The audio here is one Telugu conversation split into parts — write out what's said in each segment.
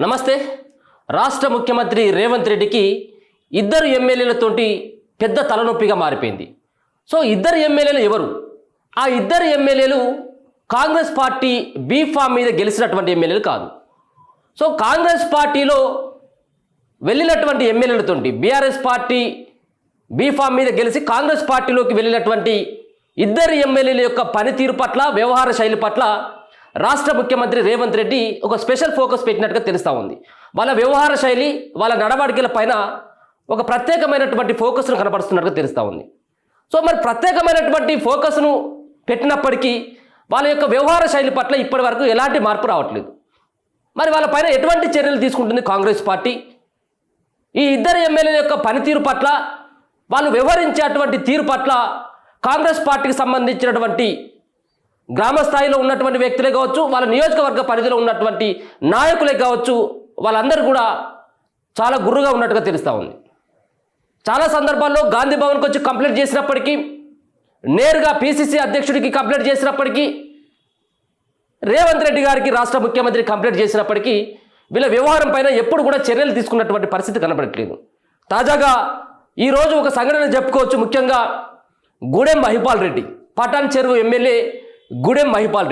నమస్తే. రాష్ట్ర ముఖ్యమంత్రి రేవంత్ రెడ్డికి ఇద్దరు ఎమ్మెల్యేలతోటి పెద్ద తలనొప్పిగా మారిపోయింది. సో ఇద్దరు ఎమ్మెల్యేలు ఎవరు? ఆ ఇద్దరు ఎమ్మెల్యేలు కాంగ్రెస్ పార్టీ బీఫామ్ మీద గెలిచినటువంటి ఎమ్మెల్యేలు కాదు. సో కాంగ్రెస్ పార్టీలో వెళ్ళినటువంటి ఎమ్మెల్యేలతోటి బీఆర్ఎస్ పార్టీ బీఫామ్ మీద గెలిచి కాంగ్రెస్ పార్టీలోకి వెళ్ళినటువంటి ఇద్దరు ఎమ్మెల్యేల యొక్క పనితీరు పట్ల, వ్యవహార శైలి పట్ల రాష్ట్ర ముఖ్యమంత్రి రేవంత్ రెడ్డి ఒక స్పెషల్ ఫోకస్ పెట్టినట్టుగా తెలుస్తూ ఉంది. వాళ్ళ వ్యవహార శైలి, వాళ్ళ నడవడికల పైన ఒక ప్రత్యేకమైనటువంటి ఫోకస్ను కనపరుస్తున్నట్టుగా తెలుస్తూ ఉంది. సో మరి ప్రత్యేకమైనటువంటి ఫోకస్ను పెట్టినప్పటికీ వాళ్ళ యొక్క వ్యవహార శైలి పట్ల ఇప్పటి వరకు ఎలాంటి మార్పు రావట్లేదు. మరి వాళ్ళ పైన ఎటువంటి చర్యలు తీసుకుంటుంది కాంగ్రెస్ పార్టీ? ఈ ఇద్దరు ఎమ్మెల్యేల యొక్క పనితీరు పట్ల, వాళ్ళు వ్యవహరించేటువంటి తీరు పట్ల కాంగ్రెస్ పార్టీకి సంబంధించినటువంటి గ్రామ స్థాయిలో ఉన్నటువంటి వ్యక్తులే కావచ్చు, వాళ్ళ నియోజకవర్గ పరిధిలో ఉన్నటువంటి నాయకులే కావచ్చు, వాళ్ళందరూ కూడా చాలా గుర్రుగా ఉన్నట్టుగా తెలుస్తూ ఉంది. చాలా సందర్భాల్లో గాంధీ భవన్కి వచ్చి కంప్లైంట్ చేసినప్పటికీ, నేరుగా పిసిసి అధ్యక్షుడికి కంప్లైంట్ చేసినప్పటికీ, రేవంత్ రెడ్డి గారికి రాష్ట్ర ముఖ్యమంత్రి కంప్లైంట్ చేసినప్పటికీ వీళ్ళ వ్యవహారం పైన ఎప్పుడు కూడా చర్యలు తీసుకున్నటువంటి పరిస్థితి కనబడట్లేదు. తాజాగా ఈరోజు ఒక సంఘటన చెప్పుకోవచ్చు. ముఖ్యంగా గూడెం మహిపాల్ రెడ్డి, పటాన్ చెరువు ఎమ్మెల్యే గూడెం మహిపాల్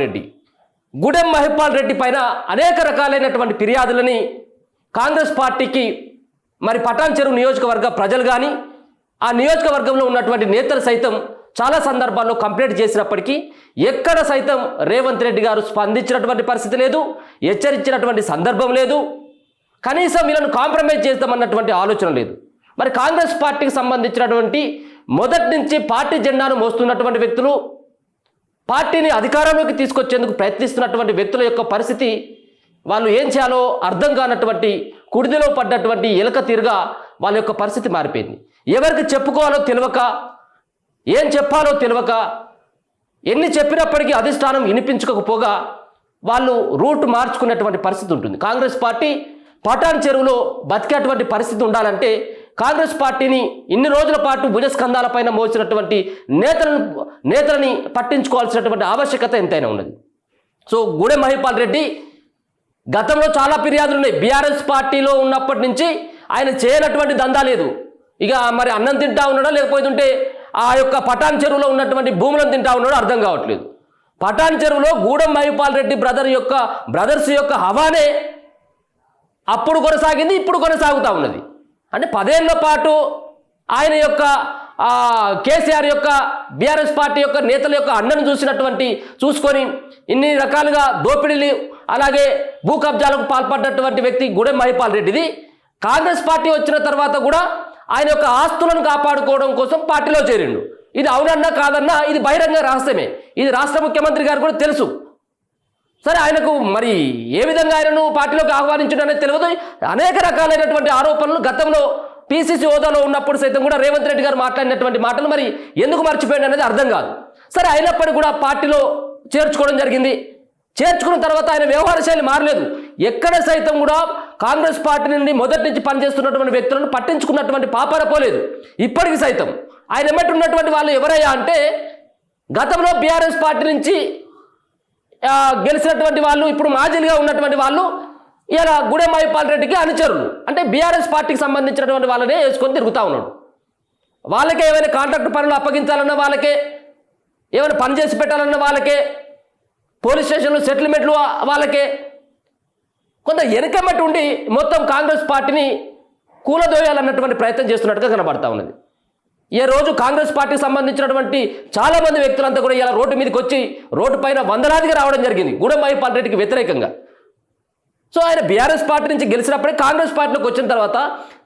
రెడ్డి పైన అనేక రకాలైనటువంటి ఫిర్యాదులని కాంగ్రెస్ పార్టీకి మరి పటాన్ చెరువు నియోజకవర్గ ప్రజలు కానీ, ఆ నియోజకవర్గంలో ఉన్నటువంటి నేతలు సైతం చాలా సందర్భాల్లో కంప్లైంట్ చేసినప్పటికీ ఎక్కడ సైతం రేవంత్ రెడ్డి గారు స్పందించినటువంటి పరిస్థితి లేదు, హెచ్చరించినటువంటి సందర్భం లేదు, కనీసం వీళ్ళను కాంప్రమైజ్ చేస్తామన్నటువంటి ఆలోచన లేదు. మరి కాంగ్రెస్ పార్టీకి సంబంధించినటువంటి మొదటి నుంచి పార్టీ జెండాను మోస్తున్నటువంటి వ్యక్తులు, పార్టీని అధికారంలోకి తీసుకొచ్చేందుకు ప్రయత్నిస్తున్నటువంటి వ్యక్తుల యొక్క పరిస్థితి, వాళ్ళు ఏం చేయాలో అర్థం కానటువంటి కుడిదిలో పడ్డటువంటి ఎలక తీరుగా వాళ్ళ యొక్క పరిస్థితి మారిపోయింది. ఎవరికి చెప్పుకోవాలో తెలియక, ఏం చెప్పాలో తెలియక, ఎన్ని చెప్పినప్పటికీ అధిష్టానం వినిపించకపోగా వాళ్ళు రూట్ మార్చుకునేటువంటి పరిస్థితి ఉంటుంది. కాంగ్రెస్ పార్టీ పటాన్ చెరువులో బతికేటువంటి పరిస్థితి ఉండాలంటే కాంగ్రెస్ పార్టీని ఇన్ని రోజుల పాటు భుజస్కంధాలపైన మోసినటువంటి నేతలని పట్టించుకోవాల్సినటువంటి ఆవశ్యకత ఎంతైనా ఉన్నది. సో గూడెం మహిపాల్ రెడ్డి గతంలో చాలా ఫిర్యాదులు ఉన్నాయి. బీఆర్ఎస్ పార్టీలో ఉన్నప్పటి నుంచి ఆయన చేయనటువంటి దందా లేదు. ఇక మరి అన్నం తింటా ఉన్నాడో లేకపోతుంటే ఆ యొక్క పటాన్ చెరువులో ఉన్నటువంటి భూములను తింటా ఉన్నాడో అర్థం కావట్లేదు. పటాన్ చెరువులో గూడెం మహిపాల్ రెడ్డి బ్రదర్స్ యొక్క హవానే అప్పుడు కొనసాగింది, ఇప్పుడు కొనసాగుతూ ఉన్నది. అంటే 10 ఏళ్ల పాటు ఆయన యొక్క కేసీఆర్ యొక్క బీఆర్ఎస్ పార్టీ యొక్క నేతల యొక్క అండను చూసుకొని ఇన్ని రకాలుగా దోపిడీలు, అలాగే భూ కబ్జాలకు పాల్పడ్డటువంటి వ్యక్తి గూడెం మహిపాల్ రెడ్డిది. కాంగ్రెస్ పార్టీ వచ్చిన తర్వాత కూడా ఆయన యొక్క ఆస్తులను కాపాడుకోవడం కోసం పార్టీలో చేరిండు. ఇది అవునన్నా కాదన్నా ఇది బహిరంగ రహస్యమే. ఇది రాష్ట్ర ముఖ్యమంత్రి గారు కూడా తెలుసు. సరే, ఆయనకు మరి ఏ విధంగా ఆయనను పార్టీలోకి ఆహ్వానించడం అనేది తెలియదు. అనేక రకాలైనటువంటి ఆరోపణలు గతంలో పిసిసి హోదాలో ఉన్నప్పుడు సైతం కూడా రేవంత్ రెడ్డి గారు మాట్లాడినటువంటి మాటలు మరి ఎందుకు మర్చిపోయింది అనేది అర్థం కాదు. సరే, అయినప్పటికీ కూడా పార్టీలో చేర్చుకోవడం జరిగింది. చేర్చుకున్న తర్వాత ఆయన వ్యవహార శైలి మారలేదు. ఎక్కడ సైతం కూడా కాంగ్రెస్ పార్టీ నుండి మొదటి నుంచి పనిచేస్తున్నటువంటి వ్యక్తులను పట్టించుకున్నటువంటి పాపాన పోలేదు. ఇప్పటికి సైతం ఆయన ఎమ్మటి ఉన్నటువంటి వాళ్ళు ఎవరయ్యా అంటే, గతంలో బీఆర్ఎస్ పార్టీ నుంచి గెలిచినటువంటి వాళ్ళు, ఇప్పుడు మాజీలుగా ఉన్నటువంటి వాళ్ళు ఇలా గూడెం మహిపాల్ రెడ్డికి అనుచరులు. అంటే బీఆర్ఎస్ పార్టీకి సంబంధించినటువంటి వాళ్ళనే వేసుకొని తిరుగుతూ ఉన్నాడు. వాళ్ళకే ఏమైనా కాంట్రాక్ట్ పనులు అప్పగించాలన్నా వాళ్ళకే, ఏమైనా పని చేసి పెట్టాలన్నా వాళ్ళకే, పోలీస్ స్టేషన్లు సెటిల్మెంట్లు వాళ్ళకే, కొంత వెనకమ్మటి ఉండి మొత్తం కాంగ్రెస్ పార్టీని కూలదోయాలన్నటువంటి ప్రయత్నం చేస్తున్నట్టుగా కనబడతా ఉన్నది. ఏ రోజు కాంగ్రెస్ పార్టీకి సంబంధించినటువంటి చాలామంది వ్యక్తులంతా కూడా ఇలా రోడ్డు మీదకి వచ్చి రోడ్డు పైన వందలాదిగా రావడం జరిగింది గూడెం మహిపాల్ రెడ్డికి వ్యతిరేకంగా. సో ఆయన బీఆర్ఎస్ పార్టీ నుంచి గెలిచినప్పుడే కాంగ్రెస్ పార్టీలోకి వచ్చిన తర్వాత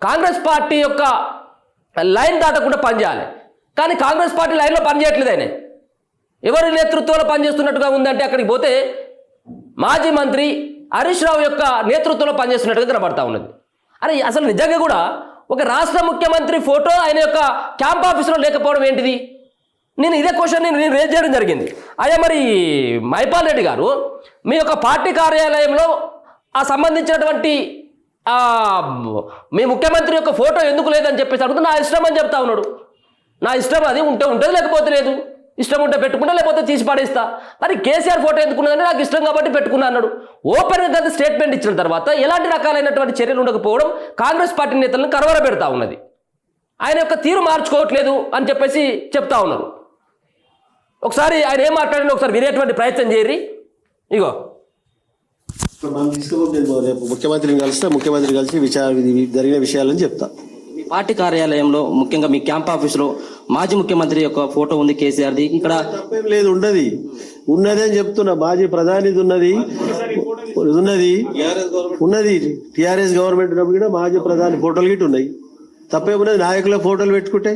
కాంగ్రెస్ పార్టీ యొక్క లైన్ దాటకుండా పనిచేయాలి. కానీ కాంగ్రెస్ పార్టీ లైన్లో పనిచేయట్లేదు. ఆయన ఎవరి నేతృత్వంలో పనిచేస్తున్నట్టుగా ఉందంటే అక్కడికి పోతే మాజీ మంత్రి హరీష్ రావు యొక్క నేతృత్వంలో పనిచేస్తున్నట్టుగా కనబడతా ఉన్నది. అరే, అసలు నిజంగా కూడా ఒక రాష్ట్ర ముఖ్యమంత్రి ఫోటో ఆయన యొక్క క్యాంప్ ఆఫీసులో లేకపోవడం ఏంటిది? నేను ఇదే క్వశ్చన్ నేను రేజ్ చేయడం జరిగింది. అయ్యా, మరి మహిపాల్ రెడ్డి గారు మీ యొక్క పార్టీ కార్యాలయంలో ఆ సంబంధించినటువంటి మీ ముఖ్యమంత్రి యొక్క ఫోటో ఎందుకు లేదని చెప్పేసి అడుగుతూ నా ఇష్టం అని చెప్తా ఉన్నాడు. నా ఇష్టం, అది ఉంటే ఉంటుంది, లేకపోతే లేదు. ఇష్టం ఉంటే పెట్టుకున్నా, లేకపోతే తీసి పడేస్తా. మరి కేసీఆర్ ఫోటో ఎందుకున్నదని నాకు ఇష్టం కాబట్టి పెట్టుకున్నా అన్నాడు. ఓపెన్గా కదా స్టేట్మెంట్ ఇచ్చిన తర్వాత ఎలాంటి రకాలైనటువంటి చర్యలు ఉండకపోవడం కాంగ్రెస్ పార్టీ నేతలను కలవర పెడతా ఉన్నది. ఆయన యొక్క తీరు మార్చుకోవట్లేదు అని చెప్పేసి చెప్తా ఉన్నారు. ఒకసారి ఆయన ఏం మాట్లాడినా ఒకసారి వినేటువంటి ప్రయత్నం చేయరి. ఇగో మనం తీసుకోబోతే రేపు ముఖ్యమంత్రిని కలిస్తే ముఖ్యమంత్రి కలిసి జరిగిన విషయాలని చెప్తా. మీ పార్టీ కార్యాలయంలో ముఖ్యంగా మీ క్యాంప్ ఆఫీసులో మాజీ ముఖ్యమంత్రి యొక్క ఫోటో ఉంది కేసీఆర్ది. ఇక్కడ తప్పేం లేదు, ఉన్నది అని చెప్తున్నా. మాజీ ప్రధానిది ఉన్నది టిఆర్ఎస్ గవర్నమెంట్ ఉన్నప్పుడు కూడా మాజీ ప్రధాని ఫోటోలు గిట్ట ఉన్నాయి. తప్పేమున్నది నాయకుల ఫోటోలు పెట్టుకుంటే.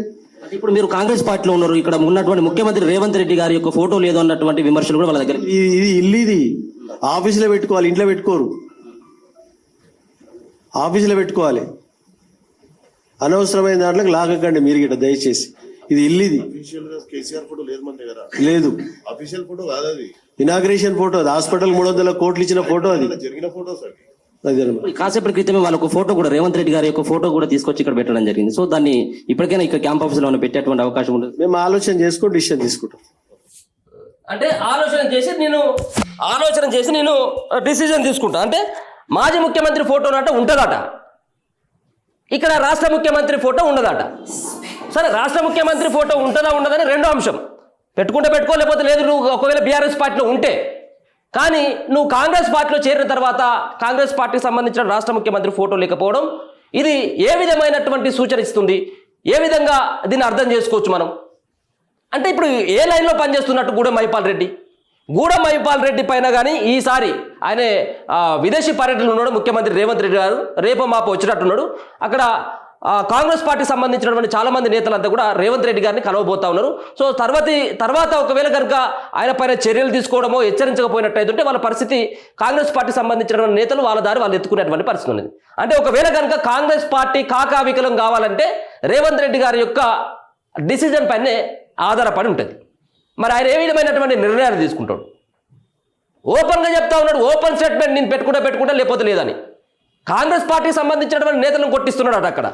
ఇప్పుడు మీరు కాంగ్రెస్ పార్టీలో ఉన్నారు, ఇక్కడ ఉన్నటువంటి ముఖ్యమంత్రి రేవంత్ రెడ్డి గారి యొక్క ఫోటో లేదు అన్నటువంటి విమర్శలు కూడా వాళ్ళ దగ్గర. ఇది ఇల్లు ఆఫీసులో పెట్టుకోవాలి, ఇంట్లో పెట్టుకోరు. ఆఫీసులో పెట్టుకోవాలి. అనవసరమైన దాంట్లోకి లాగకండి మీరు గిట్ట దయచేసి. ఇది ఇల్లు, కేసీఆర్ ఫోటో లేదు మన దగ్గర. లేదు, అఫీషియల్ ఫోటో కాదు అది. ఇనాగ్రేషన్ ఫోటో, అది హాస్పిటల్ 300 కోట్లు ఇచ్చిన ఫోటో, అది జరిగిన ఫోటోస్ అది. కాసేపటి క్రితమే వాళ్ళకు ఫోటో కూడా రేవంత్ రెడ్డి గారి యొక్క ఫోటో కూడా తీసుకొచ్చి ఇక్కడ పెట్టడం జరిగింది. సో దాన్ని ఇప్పటికైనా ఇక్కడ క్యాంప్ ఆఫీస్ లో పెట్టేటువంటి అవకాశం ఉంటుంది. మేము ఆలోచన చేసుకొని డిసిషన్ తీసుకుంటాం. అంటే ఆలోచన చేసి నేను డిసిజన్ తీసుకుంటా. అంటే మాజీ ముఖ్యమంత్రి ఫోటో అంటే ఉంటుందట, ఇక్కడ రాష్ట్ర ముఖ్యమంత్రి ఫోటో ఉండదట. సరే, రాష్ట్ర ముఖ్యమంత్రి ఫోటో ఉంటుందా ఉండదని రెండో అంశం. పెట్టుకుంటే పెట్టుకో, లేకపోతే లేదు. నువ్వు ఒకవేళ బీఆర్ఎస్ పార్టీలో ఉంటే, కానీ నువ్వు కాంగ్రెస్ పార్టీలో చేరిన తర్వాత కాంగ్రెస్ పార్టీకి సంబంధించిన రాష్ట్ర ముఖ్యమంత్రి ఫోటో లేకపోవడం ఇది ఏ విధమైనటువంటి సూచన ఇస్తుంది? ఏ విధంగా దీన్ని అర్థం చేసుకోవచ్చు మనం? అంటే ఇప్పుడు ఏ లైన్లో పనిచేస్తున్నట్టు గూడెం మహిపాల్ రెడ్డి పైన కానీ ఈసారి ఆయన విదేశీ పర్యటనలో ఉన్నాడు ముఖ్యమంత్రి రేవంత్ రెడ్డి గారు. రేపో మాపో వచ్చినట్టున్నాడు. అక్కడ కాంగ్రెస్ పార్టీకి సంబంధించినటువంటి చాలామంది నేతలంతా కూడా రేవంత్ రెడ్డి గారిని కలవబోతా ఉన్నారు. సో తర్వాత ఒకవేళ కనుక ఆయన పైన చర్యలు తీసుకోవడమో హెచ్చరించకపోయినట్టయితే వాళ్ళ పరిస్థితి కాంగ్రెస్ పార్టీకి సంబంధించినటువంటి నేతలు వాళ్ళ దారి వాళ్ళు ఎత్తుకునేటువంటి పరిస్థితి ఉన్నది. అంటే ఒకవేళ కనుక కాంగ్రెస్ పార్టీ కాకావికలం కావాలంటే రేవంత్ రెడ్డి గారి యొక్క డిసిజన్ పైనే ఆధారపడి ఉంటుంది. మరి ఆయన ఏ విధమైనటువంటి నిర్ణయాలు తీసుకుంటాడు? ఓపెన్గా చెప్తా ఉన్నాడు, ఓపెన్ స్టేట్మెంట్, నేను పెట్టుకుంటా లేకపోతే లేదని. కాంగ్రెస్ పార్టీకి సంబంధించినటువంటి నేతలను కొట్టిస్తున్నాడు అక్కడ.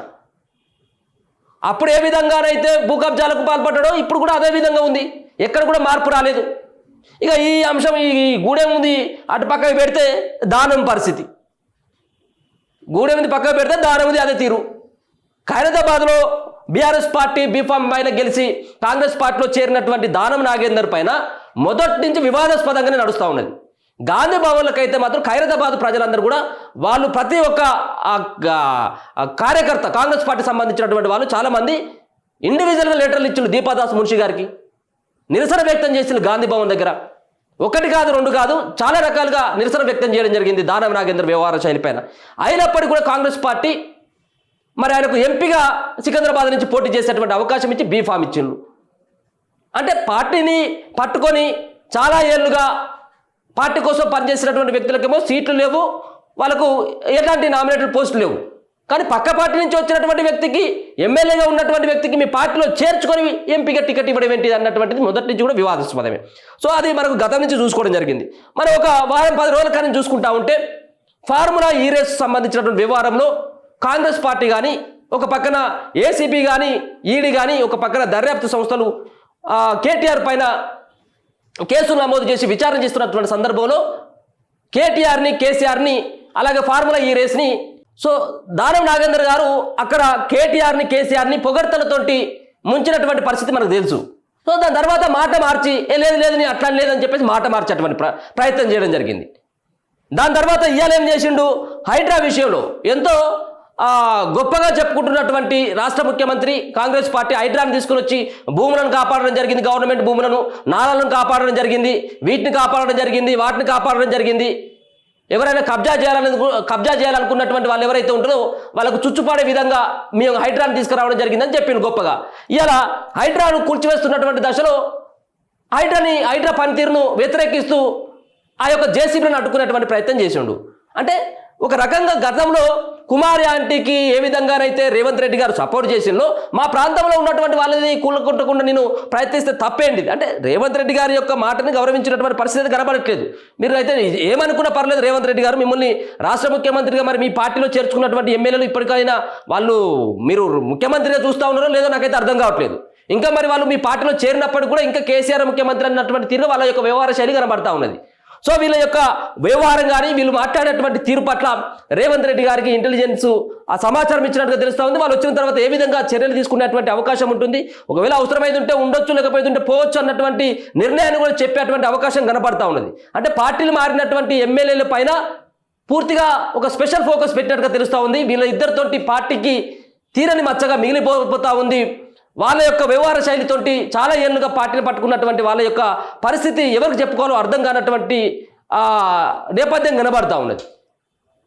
అప్పుడు ఏ విధంగానైతే భూ కబ్జాలకు పాల్పడ్డాడో ఇప్పుడు కూడా అదే విధంగా ఉంది. ఎక్కడ కూడా మార్పు రాలేదు. ఇక ఈ అంశం ఈ గూడెం ఉంది అటు పక్కకు పెడితే దానం పరిస్థితి, గూడెం ఉంది పక్కకు పెడితే దానం ఉంది అదే తీరు. ఖైరతాబాద్లో బీఆర్ఎస్ పార్టీ బీఫామ్ పైన గెలిచి కాంగ్రెస్ పార్టీలో చేరినటువంటి దానం నాగేందర్ పైన మొదటి నుంచి వివాదాస్పదంగానే నడుస్తూ ఉన్నది. గాంధీ భవన్లకు అయితే మాత్రం ఖైరతాబాద్ ప్రజలందరూ కూడా వాళ్ళు ప్రతి ఒక్క కార్యకర్త కాంగ్రెస్ పార్టీ సంబంధించినటువంటి వాళ్ళు చాలామంది ఇండివిజువల్గా లెటర్లు ఇచ్చిండు దీపాదాస్ మున్షి గారికి, నిరసన వ్యక్తం చేసిన గాంధీ భవన్ దగ్గర. ఒకటి కాదు, రెండు కాదు, చాలా రకాలుగా నిరసన వ్యక్తం చేయడం జరిగింది దానం నాగేందర్ వ్యవహార శైలి పైన. అయినప్పటికీ కూడా కాంగ్రెస్ పార్టీ మరి ఆయనకు ఎంపీగా సికింద్రాబాద్ నుంచి పోటీ చేసేటువంటి అవకాశం ఇచ్చి బీఫామ్ ఇచ్చిండు. అంటే పార్టీని పట్టుకొని చాలా ఏళ్ళుగా పార్టీ కోసం పనిచేసినటువంటి వ్యక్తులకేమో సీట్లు లేవు, వాళ్ళకు ఎలాంటి నామినేటెడ్ పోస్టులు లేవు. కానీ పక్క పార్టీ నుంచి వచ్చినటువంటి వ్యక్తికి, ఎమ్మెల్యేగా ఉన్నటువంటి వ్యక్తికి మీ పార్టీలో చేర్చుకొని ఎంపీగా టికెట్ ఇవ్వడం ఏంటి అన్నటువంటిది మొదటి నుంచి కూడా వివాదాస్పదమే. సో అది మనకు గతం నుంచి చూసుకోవడం జరిగింది. మరి ఒక వారం 10 రోజుల కానీ చూసుకుంటా ఉంటే ఫార్ములా ఈ రేసు సంబంధించినటువంటి వ్యవహారంలో కాంగ్రెస్ పార్టీ కానీ, ఒక పక్కన ఏసీబీ కానీ, ఈడీ కానీ, ఒక పక్కన దర్యాప్తు సంస్థలు కేటీఆర్ పైన కేసులు నమోదు చేసి విచారణ చేస్తున్నటువంటి సందర్భంలో కేసీఆర్ని అలాగే ఫార్ములా ఈ రేస్ని, సో దానం నాగేందర్ గారు అక్కడ కేటీఆర్ని కేసీఆర్ని పొగడ్తలతోటి ముంచినటువంటి పరిస్థితి మనకు తెలుసు. సో దాని తర్వాత మాట మార్చి లేదు నీ అట్లా లేదని చెప్పేసి మాట మార్చేటువంటి ప్రయత్నం చేయడం జరిగింది. దాని తర్వాత ఇవాళ ఏం చేసిండు, హైడ్రా విషయంలో ఎంతో గొప్పగా చెప్పుకుంటున్నటువంటి రాష్ట్ర ముఖ్యమంత్రి కాంగ్రెస్ పార్టీ హైడ్రాను తీసుకుని వచ్చి భూములను కాపాడడం జరిగింది, గవర్నమెంట్ భూములను, నాలాలను కాపాడడం జరిగింది, వీటిని కాపాడడం జరిగింది, వాటిని కాపాడడం జరిగింది. ఎవరైనా కబ్జా చేయాలనుకున్నటువంటి వాళ్ళు ఎవరైతే ఉంటారో వాళ్ళకు చుచ్చుపాడే విధంగా మేము హైడ్రాను తీసుకురావడం జరిగిందని చెప్పిండు గొప్పగా. ఇలా హైడ్రాను కూల్చివేస్తున్నటువంటి దశలో హైడ్రా పనితీరును వ్యతిరేకిస్తూ ఆ యొక్క జేసీబీలను అడ్డుకునేటువంటి ప్రయత్నం చేసిండు. అంటే ఒక రకంగా గతంలో కుమారి ఆంటీకి ఏ విధంగానైతే రేవంత్ రెడ్డి గారు సపోర్ట్ చేసిందో మా ప్రాంతంలో ఉన్నటువంటి వాళ్ళని కూలకొట్టకుండా నేను ప్రయత్నిస్తే తప్పేంటి? అంటే రేవంత్ రెడ్డి గారి యొక్క మాటని గౌరవించినటువంటి పరిస్థితి కనబడట్లేదు. మీరు అయితే ఏమనుకున్నా పర్లేదు, రేవంత్ రెడ్డి గారు మిమ్మల్ని రాష్ట్ర ముఖ్యమంత్రిగా మరి మీ పార్టీలో చేర్చుకున్నటువంటి ఎమ్మెల్యేలు ఇప్పటికైనా మీరు ముఖ్యమంత్రిగా చూస్తూ ఉన్నారో లేదో నాకైతే అర్థం కావట్లేదు. ఇంకా మరి వాళ్ళు మీ పార్టీలో చేరినప్పటికి కూడా ఇంకా కేసీఆర్ ముఖ్యమంత్రి అన్నటువంటి తీరు వాళ్ళ యొక్క వ్యవహార శైలి కనబడతా ఉన్నది. సో వీళ్ళ యొక్క వ్యవహారం కానీ వీళ్ళు మాట్లాడేటువంటి తీరు పట్ల రేవంత్ రెడ్డి గారికి ఇంటెలిజెన్స్ ఆ సమాచారం ఇచ్చినట్టుగా తెలుస్తూ ఉంది. వాళ్ళు వచ్చిన తర్వాత ఏ విధంగా చర్యలు తీసుకునేటువంటి అవకాశం ఉంటుంది, ఒకవేళ అవసరమైతే ఉంటే ఉండొచ్చు, లేకపోతే ఉంటే పోవచ్చు అన్నటువంటి నిర్ణయాన్ని కూడా చెప్పేటువంటి అవకాశం కనపడతా ఉన్నది. అంటే పార్టీలు మారినటువంటి ఎమ్మెల్యేల పైన పూర్తిగా ఒక స్పెషల్ ఫోకస్ పెట్టినట్టుగా తెలుస్తూ ఉంది. వీళ్ళ ఇద్దరితోటి పార్టీకి తీరని మచ్చగా మిగిలిపోతా ఉంది. వాళ్ళ యొక్క వ్యవహార శైలితోటి చాలా ఏళ్ళుగా పార్టీలు పట్టుకున్నటువంటి వాళ్ళ యొక్క పరిస్థితి ఎవరికి చెప్పుకోవాలో అర్థం కానటువంటి నేపథ్యం కనబడతా ఉన్నది.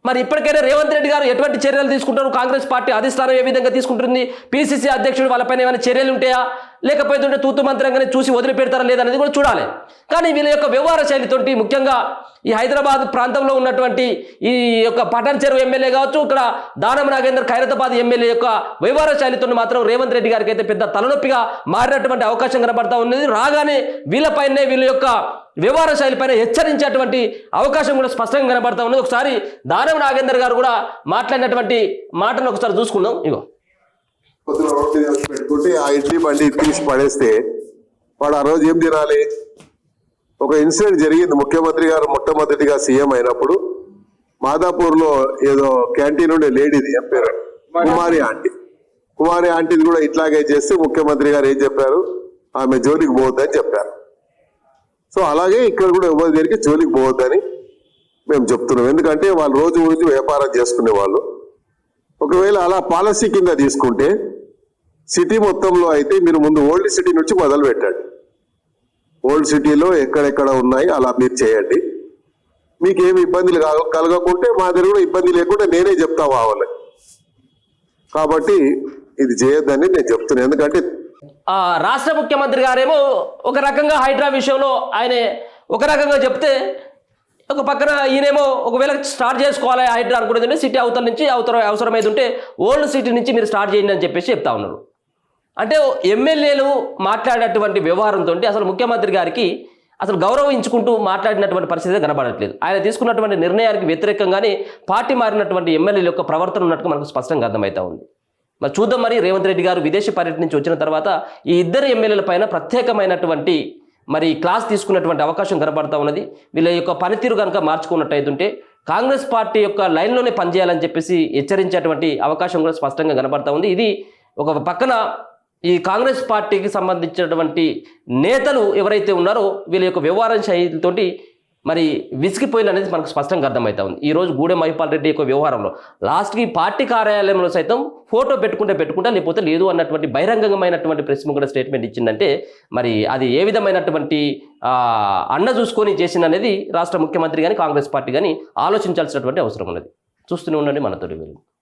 మరి ఇప్పటికైనా రేవంత్ రెడ్డి గారు ఎటువంటి చర్యలు తీసుకుంటారు, కాంగ్రెస్ పార్టీ అధిష్టానం ఏ విధంగా తీసుకుంటుంది, పిసిసి అధ్యక్షుడు వాళ్ళపైన ఏమైనా చర్యలు ఉంటాయా, లేకపోతే ఉంటే తూతు మంత్రంగానే చూసి వదిలిపెడతారా లేదనేది కూడా చూడాలి. కానీ వీళ్ళ యొక్క వ్యవహార శైలితోటి ముఖ్యంగా ఈ హైదరాబాద్ ప్రాంతంలో ఉన్నటువంటి ఈ యొక్క పటాన్ చెరువు ఎమ్మెల్యే కావచ్చు, ఇక్కడ దానం నాగేందర్ ఖైరతాబాద్ ఎమ్మెల్యే యొక్క వ్యవహార శైలితో మాత్రం రేవంత్ రెడ్డి గారికి అయితే పెద్ద తలనొప్పిగా మారినటువంటి అవకాశం కనబడతా ఉన్నది. రాగానే వీళ్ళపైనే వీళ్ళ యొక్క వ్యవహార శైలి పైన హెచ్చరించేటువంటి అవకాశం కూడా స్పష్టంగా కనబడతా ఉన్నది. ఒకసారి దానం నాగేందర్ గారు కూడా మాట్లాడినటువంటి మాటను ఒకసారి చూసుకుందాం. ఇగో పొద్దున రోడ్డు మీద పెట్టుకుంటే ఆ ఇడ్లీ బండి తీసి పడేస్తే వాడు ఆ రోజు ఏం తినాలి? ఒక ఇన్సిడెంట్ జరిగింది. ముఖ్యమంత్రి గారు మొట్టమొదటిగా సీఎం అయినప్పుడు మాదాపూర్ లో ఏదో క్యాంటీన్ ఉండే లేడీది ఏం పేరు కుమారి ఆంటీది కూడా ఇట్లాగే చేస్తే ముఖ్యమంత్రి గారు ఏం చెప్పారు? ఆమె జోలికి పోవద్దని చెప్పారు. సో అలాగే ఇక్కడ కూడా ఎవరి దగ్గరికి జోలికి పోవద్దని మేము చెప్తున్నాం. ఎందుకంటే వాళ్ళు రోజు వ్యాపారం చేసుకునే వాళ్ళు. ఒకవేళ అలా పాలసీ కింద తీసుకుంటే సిటీ మొత్తంలో అయితే మీరు ముందు ఓల్డ్ సిటీ నుంచి మొదలు పెట్టండి. ఓల్డ్ సిటీలో ఎక్కడెక్కడ ఉన్నాయి అలా మీరు చేయండి. మీకు ఏమి ఇబ్బందులు కలగకుంటే మా దగ్గర కూడా ఇబ్బంది లేకుండా నేనే చెప్తా వాళ్ళకి. కాబట్టి ఇది చేయొద్దని నేను చెప్తున్నాను. ఎందుకంటే రాష్ట్ర ముఖ్యమంత్రి గారేమో ఒక రకంగా హైడ్రా విషయంలో ఆయన ఒక రకంగా చెప్తే, ఒక పక్కన ఈయనేమో ఒకవేళ స్టార్ట్ చేసుకోవాలి హైడ్రా అనుకుంటుందంటే సిటీ అవతల నుంచి అవసరమైతే ఉంటే ఓల్డ్ సిటీ నుంచి మీరు స్టార్ట్ చేయండి అని చెప్పేసి చెప్తా ఉన్నారు. అంటే ఎమ్మెల్యేలు మాట్లాడేటువంటి వ్యవహారంతో అసలు ముఖ్యమంత్రి గారికి అసలు గౌరవించుకుంటూ మాట్లాడినటువంటి పరిస్థితి కనబడట్లేదు. ఆయన తీసుకున్నటువంటి నిర్ణయానికి వ్యతిరేకంగానే పార్టీ మారినటువంటి ఎమ్మెల్యేల యొక్క ప్రవర్తన ఉన్నట్టుగా మనకు స్పష్టంగా అర్థమవుతా ఉంది. మరి చూద్దాం, మరి రేవంత్ రెడ్డి గారు విదేశీ పర్యటన నుంచి వచ్చిన తర్వాత ఈ ఇద్దరు ఎమ్మెల్యేల పైన ప్రత్యేకమైనటువంటి మరి క్లాస్ తీసుకున్నటువంటి అవకాశం కనబడతా ఉన్నది. వీళ్ళ యొక్క పనితీరు కనుక మార్చుకున్నట్టయితుంటే కాంగ్రెస్ పార్టీ యొక్క లైన్లోనే పనిచేయాలని చెప్పేసి హెచ్చరించేటువంటి అవకాశం కూడా స్పష్టంగా కనబడతా ఉంది. ఇది ఒక పక్కన ఈ కాంగ్రెస్ పార్టీకి సంబంధించినటువంటి నేతలు ఎవరైతే ఉన్నారో వీళ్ళ యొక్క వ్యవహార శైలితోటి మరి విసిగిపోయిననేది మనకు స్పష్టంగా అర్థమవుతా ఉంది. ఈరోజు గూడెం మహిపాల్ రెడ్డి యొక్క వ్యవహారంలో లాస్ట్కి పార్టీ కార్యాలయంలో సైతం ఫోటో పెట్టుకుంటా లేకపోతే లేదు అన్నటువంటి బహిరంగమైనటువంటి ప్రెస్ కూడా స్టేట్మెంట్ ఇచ్చిందంటే మరి అది ఏ విధమైనటువంటి అన్న చూసుకొని చేసిందనేది రాష్ట్ర ముఖ్యమంత్రి కానీ కాంగ్రెస్ పార్టీ కానీ ఆలోచించాల్సినటువంటి అవసరం ఉన్నది. చూస్తూనే ఉండండి మనతోటి.